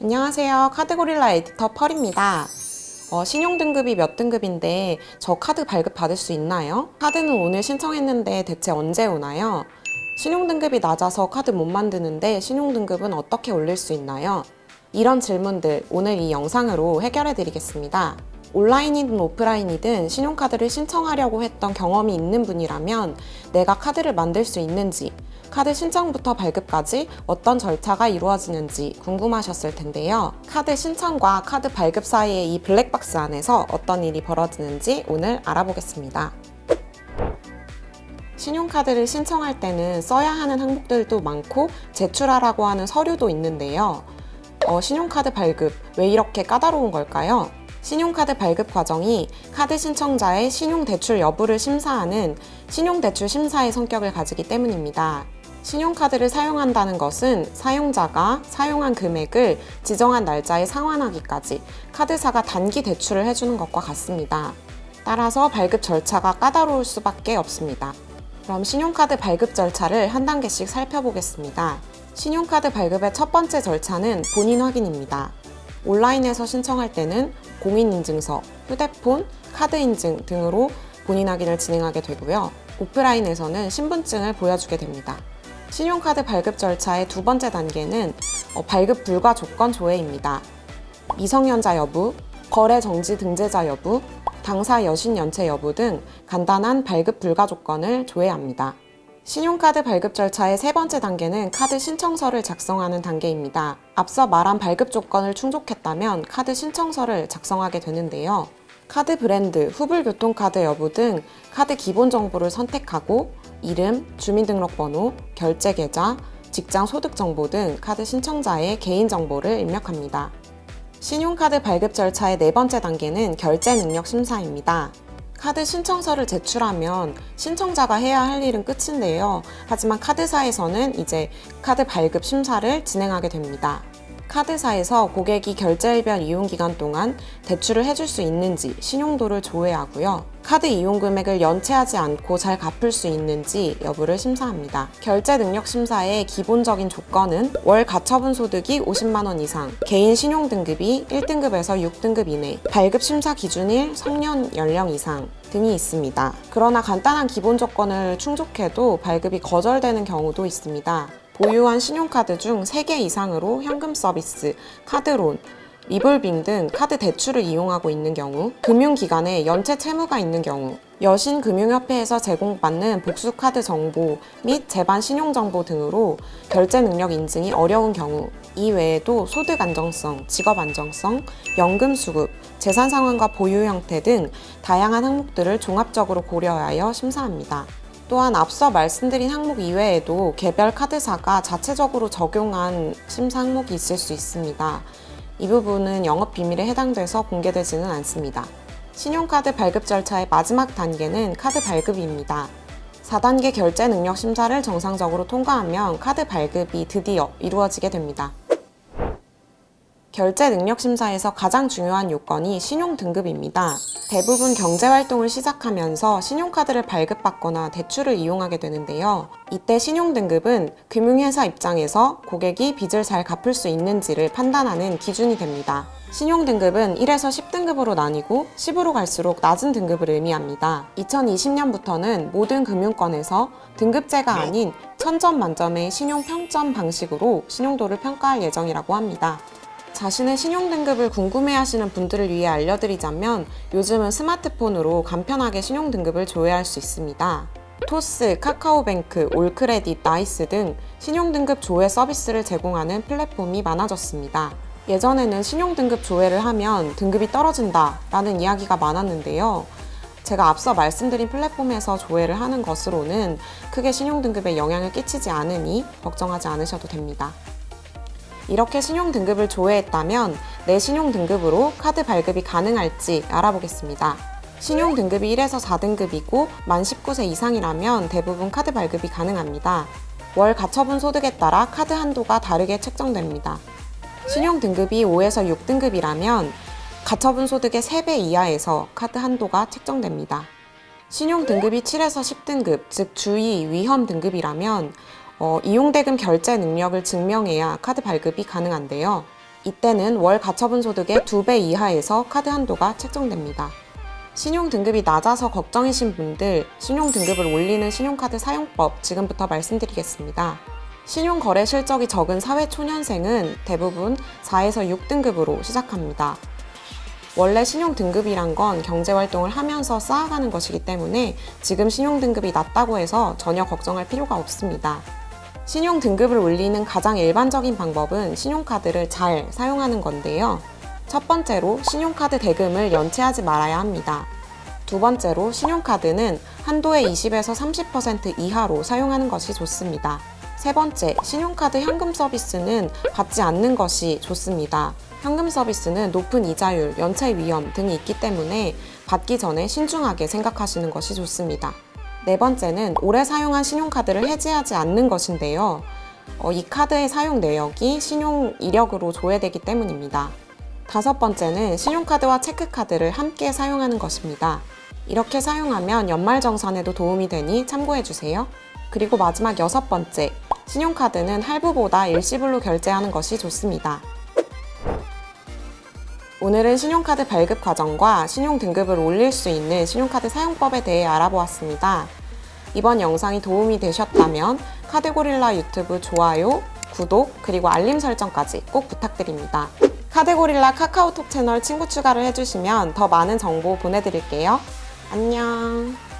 안녕하세요. 카드고릴라 에디터 펄입니다. 신용등급이 몇 등급인데 저 카드 발급 받을 수 있나요? 카드는 오늘 신청했는데 대체 언제 오나요? 신용등급이 낮아서 카드 못 만드는데 신용등급은 어떻게 올릴 수 있나요? 이런 질문들 오늘 이 영상으로 해결해 드리겠습니다. 온라인이든 오프라인이든 신용카드를 신청하려고 했던 경험이 있는 분이라면 내가 카드를 만들 수 있는지, 카드 신청부터 발급까지 어떤 절차가 이루어지는지 궁금하셨을 텐데요. 카드 신청과 카드 발급 사이의 이 블랙박스 안에서 어떤 일이 벌어지는지 오늘 알아보겠습니다. 신용카드를 신청할 때는 써야 하는 항목들도 많고 제출하라고 하는 서류도 있는데요. 신용카드 발급 왜 이렇게 까다로운 걸까요? 신용카드 발급 과정이 카드 신청자의 신용대출 여부를 심사하는 신용대출 심사의 성격을 가지기 때문입니다. 신용카드를 사용한다는 것은 사용자가 사용한 금액을 지정한 날짜에 상환하기까지 카드사가 단기 대출을 해주는 것과 같습니다. 따라서 발급 절차가 까다로울 수밖에 없습니다. 그럼 신용카드 발급 절차를 한 단계씩 살펴보겠습니다. 신용카드 발급의 첫 번째 절차는 본인 확인입니다. 온라인에서 신청할 때는 공인인증서, 휴대폰, 카드 인증 등으로 본인 확인을 진행하게 되고요. 오프라인에서는 신분증을 보여주게 됩니다. 신용카드 발급 절차의 두 번째 단계는 발급 불가 조건 조회입니다. 미성년자 여부, 거래 정지 등재자 여부, 당사 여신 연체 여부 등 간단한 발급 불가 조건을 조회합니다. 신용카드 발급 절차의 세 번째 단계는 카드 신청서를 작성하는 단계입니다. 앞서 말한 발급 조건을 충족했다면 카드 신청서를 작성하게 되는데요. 카드 브랜드, 후불교통카드 여부 등 카드 기본 정보를 선택하고 이름, 주민등록번호, 결제 계좌, 직장 소득 정보 등 카드 신청자의 개인 정보를 입력합니다. 신용카드 발급 절차의 네 번째 단계는 결제 능력 심사입니다. 카드 신청서를 제출하면 신청자가 해야 할 일은 끝인데요. 하지만 카드사에서는 이제 카드 발급 심사를 진행하게 됩니다. 카드사에서 고객이 결제일별 이용기간 동안 대출을 해줄 수 있는지 신용도를 조회하고요. 카드 이용 금액을 연체하지 않고 잘 갚을 수 있는지 여부를 심사합니다. 결제 능력 심사의 기본적인 조건은 월 가처분 소득이 50만 원 이상, 개인 신용 등급이 1등급에서 6등급 이내, 발급 심사 기준일 성년 연령 이상 등이 있습니다. 그러나 간단한 기본 조건을 충족해도 발급이 거절되는 경우도 있습니다. 보유한 신용카드 중 3개 이상으로 현금 서비스, 카드론, 리볼빙 등 카드 대출을 이용하고 있는 경우, 금융기관에 연체 채무가 있는 경우, 여신금융협회에서 제공받는 복수카드 정보 및 재반 신용정보 등으로 결제 능력 인증이 어려운 경우, 이 외에도 소득 안정성, 직업 안정성, 연금 수급, 재산 상황과 보유 형태 등 다양한 항목들을 종합적으로 고려하여 심사합니다. 또한 앞서 말씀드린 항목 이외에도 개별 카드사가 자체적으로 적용한 심사 항목이 있을 수 있습니다. 이 부분은 영업비밀에 해당돼서 공개되지는 않습니다. 신용카드 발급 절차의 마지막 단계는 카드 발급입니다. 4단계 결제 능력 심사를 정상적으로 통과하면 카드 발급이 드디어 이루어지게 됩니다. 결제 능력 심사에서 가장 중요한 요건이 신용 등급입니다. 대부분 경제활동을 시작하면서 신용카드를 발급받거나 대출을 이용하게 되는데요. 이때 신용 등급은 금융회사 입장에서 고객이 빚을 잘 갚을 수 있는지를 판단하는 기준이 됩니다. 신용 등급은 1에서 10등급으로 나뉘고 10으로 갈수록 낮은 등급을 의미합니다. 2020년부터는 모든 금융권에서 등급제가 아닌 1000점 만점의 신용 평점 방식으로 신용도를 평가할 예정이라고 합니다. 자신의 신용 등급을 궁금해하시는 분들을 위해 알려드리자면 요즘은 스마트폰으로 간편하게 신용 등급을 조회할 수 있습니다. 토스, 카카오뱅크, 올크레딧, 나이스 등 신용 등급 조회 서비스를 제공하는 플랫폼이 많아졌습니다. 예전에는 신용 등급 조회를 하면 등급이 떨어진다 라는 이야기가 많았는데요. 제가 앞서 말씀드린 플랫폼에서 조회를 하는 것으로는 크게 신용 등급에 영향을 끼치지 않으니 걱정하지 않으셔도 됩니다. 이렇게 신용 등급을 조회했다면 내 신용 등급으로 카드 발급이 가능할지 알아보겠습니다. 신용 등급이 1에서 4등급이고 만 19세 이상이라면 대부분 카드 발급이 가능합니다. 월 가처분 소득에 따라 카드 한도가 다르게 책정됩니다. 신용 등급이 5에서 6등급이라면 가처분 소득의 3배 이하에서 카드 한도가 책정됩니다. 신용 등급이 7에서 10등급, 즉 주의, 위험 등급이라면 이용대금 결제 능력을 증명해야 카드 발급이 가능한데요. 이때는 월 가처분 소득의 2배 이하에서 카드 한도가 책정됩니다. 신용 등급이 낮아서 걱정이신 분들, 신용 등급을 올리는 신용카드 사용법 지금부터 말씀드리겠습니다. 신용거래 실적이 적은 사회초년생은 대부분 4에서 6등급으로 시작합니다. 원래 신용 등급이란 건 경제활동을 하면서 쌓아가는 것이기 때문에 지금 신용 등급이 낮다고 해서 전혀 걱정할 필요가 없습니다. 신용 등급을 올리는 가장 일반적인 방법은 신용카드를 잘 사용하는 건데요. 첫 번째로 신용카드 대금을 연체하지 말아야 합니다. 두 번째로 신용카드는 한도의 20에서 30% 이하로 사용하는 것이 좋습니다. 세 번째, 신용카드 현금 서비스는 받지 않는 것이 좋습니다. 현금 서비스는 높은 이자율, 연체 위험 등이 있기 때문에 받기 전에 신중하게 생각하시는 것이 좋습니다. 네 번째는 오래 사용한 신용카드를 해지하지 않는 것인데요. 이 카드의 사용 내역이 신용 이력으로 조회되기 때문입니다. 다섯 번째는 신용카드와 체크카드를 함께 사용하는 것입니다. 이렇게 사용하면 연말정산에도 도움이 되니 참고해주세요. 그리고 마지막 여섯 번째, 신용카드는 할부보다 일시불로 결제하는 것이 좋습니다. 오늘은 신용카드 발급 과정과 신용 등급을 올릴 수 있는 신용카드 사용법에 대해 알아보았습니다. 이번 영상이 도움이 되셨다면 카드고릴라 유튜브 좋아요, 구독, 그리고 알림 설정까지 꼭 부탁드립니다. 카드고릴라 카카오톡 채널 친구 추가를 해주시면 더 많은 정보 보내드릴게요. 안녕.